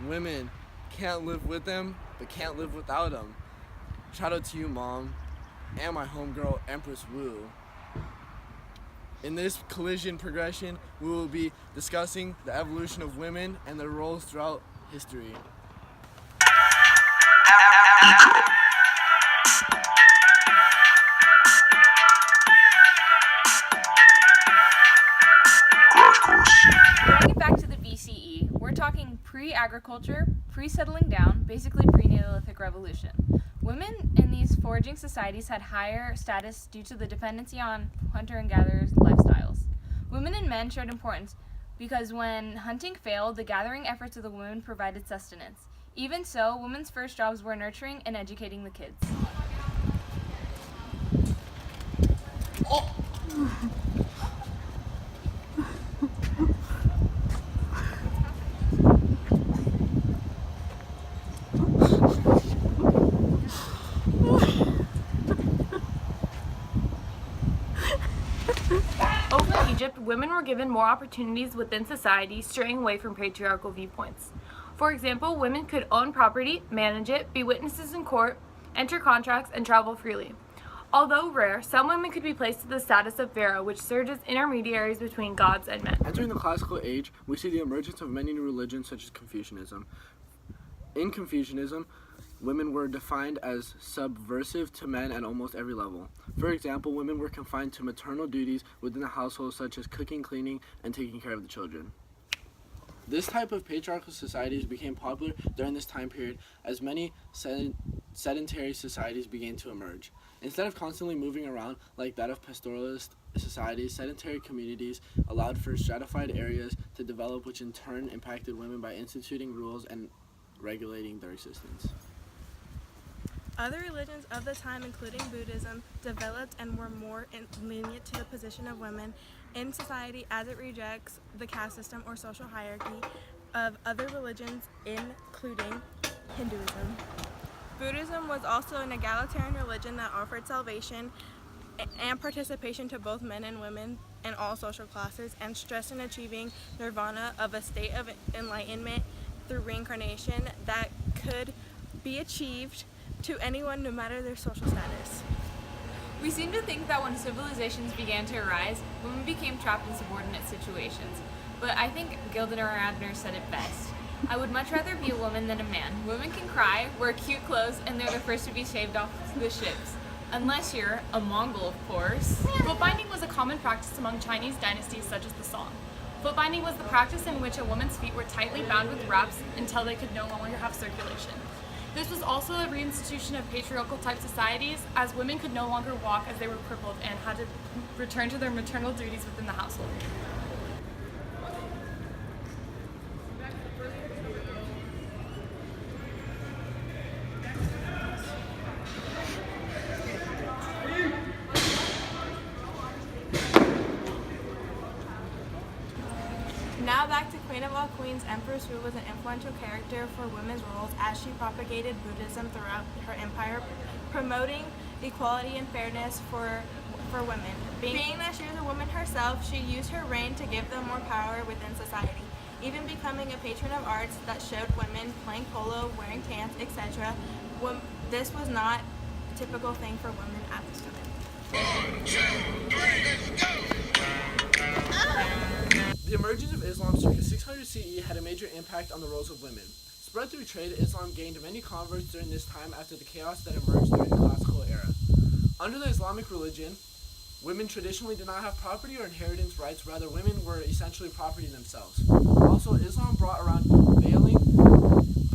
Women can't live with them, but can't live without them. Shout out to you, Mom, and my homegirl, Empress Wu. In this collision progression, we will be discussing the evolution of women and their roles throughout history. Going back to the BCE, we're talking pre-agriculture, pre-settling down, basically pre-Neolithic revolution. Women in these foraging societies had higher status due to the dependency on hunter and gatherers lifestyles. Women and men shared importance because when hunting failed, the gathering efforts of the women provided sustenance. Even so, women's first jobs were nurturing and educating the kids. Over in Egypt, women were given more opportunities within society, straying away from patriarchal viewpoints. For example, women could own property, manage it, be witnesses in court, enter contracts, and travel freely. Although rare, some women could be placed to the status of pharaoh, which served as intermediaries between gods and men. Entering the classical age, we see the emergence of many new religions such as Confucianism. In Confucianism, women were defined as subversive to men at almost every level. For example, women were confined to maternal duties within the household such as cooking, cleaning, and taking care of the children. This type of patriarchal societies became popular during this time period as many sedentary societies began to emerge. Instead of constantly moving around like that of pastoralist societies, sedentary communities allowed for stratified areas to develop, which in turn impacted women by instituting rules and regulating their existence. Other religions of the time, including Buddhism, developed and were more lenient to the position of women in society as it rejects the caste system or social hierarchy of other religions, including Hinduism. Buddhism was also an egalitarian religion that offered salvation and participation to both men and women in all social classes and stressed in achieving nirvana of a state of enlightenment through reincarnation that could be achieved to anyone no matter their social status. We seem to think that when civilizations began to arise, women became trapped in subordinate situations. But I think Gilda Radner said it best. I would much rather be a woman than a man. Women can cry, wear cute clothes, and they're the first to be shaved off the ships. Unless you're a Mongol, of course. Foot-binding was a common practice among Chinese dynasties such as the Song. Foot-binding was the practice in which a woman's feet were tightly bound with wraps until they could no longer have circulation. This was also a reinstitution of patriarchal type societies, as women could no longer walk as they were crippled and had to return to their maternal duties within the household. Now back to Queen of all Queens, Empress Wu was an influential character for women's roles as she propagated Buddhism throughout her empire, promoting equality and fairness for women. Being that she was a woman herself, she used her reign to give them more power within society, even becoming a patron of arts that showed women playing polo, wearing pants, etc. This was not a typical thing for women at this time. 1, 2, 3, let's go! The emergence of Islam circa 600 CE had a major impact on the roles of women. Spread through trade, Islam gained many converts during this time after the chaos that emerged during the classical era. Under the Islamic religion, women traditionally did not have property or inheritance rights, rather women were essentially property themselves. Also, Islam brought around veiling,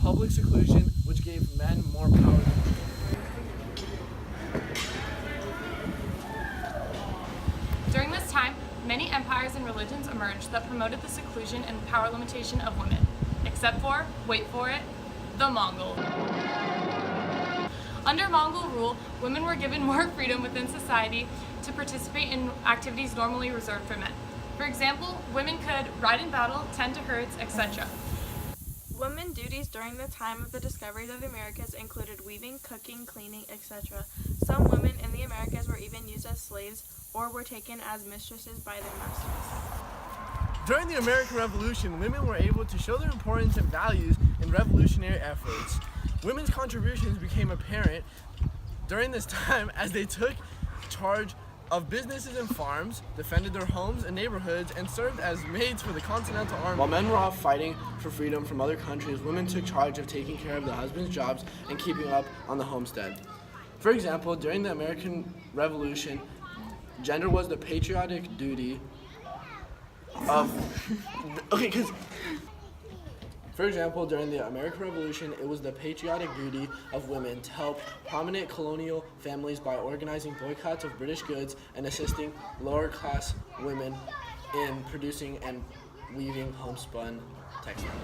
public seclusion, which gave men more power than women. During this time, many empires and religions emerged that promoted the seclusion and power limitation of women, except for, wait for it, the Mongol. Under Mongol rule, women were given more freedom within society to participate in activities normally reserved for men. For example, women could ride in battle, tend to herds, etc. Women duties during the time of the discoveries of the Americas included weaving, cooking, cleaning, etc. Some women in the Americas were even used as slaves or were taken as mistresses by their masters. During the American Revolution, women were able to show their importance and values in revolutionary efforts. Women's contributions became apparent during this time as they took charge of businesses and farms, defended their homes and neighborhoods, and served as maids for the Continental Army. While men were off fighting for freedom from other countries, women took charge of taking care of their husbands' jobs and keeping up on the homestead. For example, during the American Revolution, gender was the patriotic duty of For example, during the American Revolution, it was the patriotic duty of women to help prominent colonial families by organizing boycotts of British goods and assisting lower-class women in producing and weaving homespun textiles.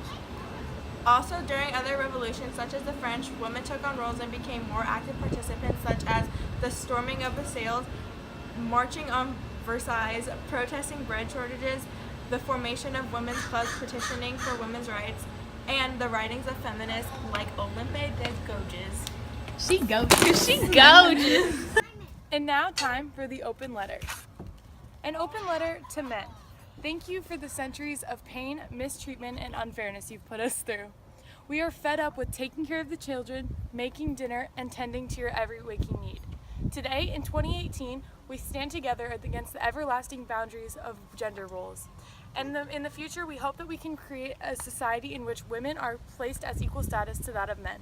Also, during other revolutions, such as the French, women took on roles and became more active participants, such as the storming of Versailles, marching on Versailles, protesting bread shortages, the formation of women's clubs petitioning for women's rights, and the writings of feminists like Olympe de Gouges. She gorgeous. And now time for the open letter. An open letter to men. Thank you for the centuries of pain, mistreatment, and unfairness you've put us through. We are fed up with taking care of the children, making dinner, and tending to your every waking need. Today, in 2018, we stand together against the everlasting boundaries of gender roles. And in the future, we hope that we can create a society in which women are placed as equal status to that of men.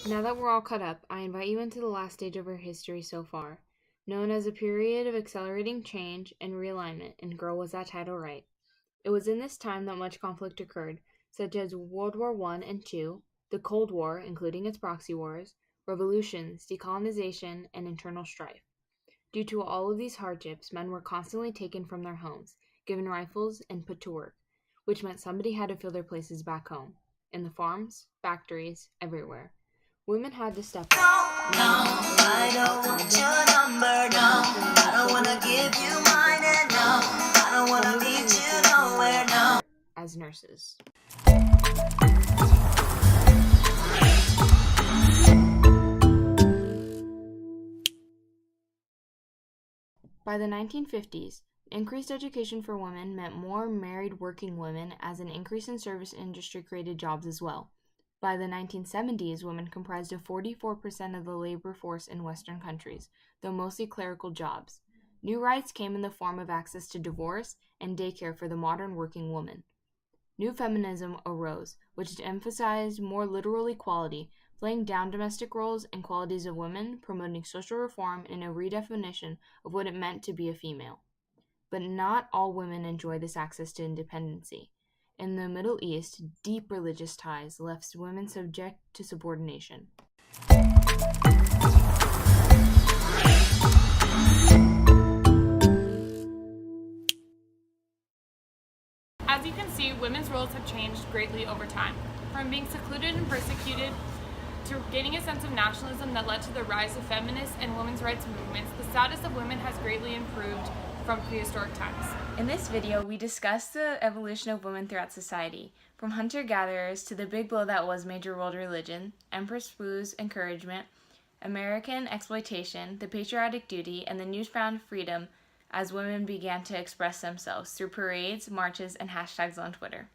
Now that we're all caught up, I invite you into the last stage of our history so far, known as a period of accelerating change and realignment, and girl, was that title right. It was in this time that much conflict occurred, such as World War I and II, the Cold War, including its proxy wars, revolutions, decolonization, and internal strife. Due to all of these hardships, men were constantly taken from their homes, given rifles, and put to work, which meant somebody had to fill their places back home, in the farms, factories, everywhere. Women had to step up. I don't want your number, no. I don't want to give you mine, and no. I don't want to meet you nowhere, no. As nurses. By the 1950s, increased education for women meant more married working women, as an increase in service industry created jobs as well. By the 1970s, women comprised of 44% of the labor force in Western countries, though mostly clerical jobs. New rights came in the form of access to divorce and daycare for the modern working woman. New feminism arose, which emphasized more literal equality, laying down domestic roles and qualities of women, promoting social reform and a redefinition of what it meant to be a female. But not all women enjoy this access to independency. In the Middle East, deep religious ties left women subject to subordination. As you can see, women's roles have changed greatly over time. From being secluded and persecuted to gaining a sense of nationalism that led to the rise of feminist and women's rights movements, the status of women has greatly improved from prehistoric times. In this video, we discussed the evolution of women throughout society, from hunter-gatherers to the big blow that was major world religion, Empress Wu's encouragement, American exploitation, the patriotic duty, and the newfound freedom as women began to express themselves through parades, marches, and hashtags on Twitter.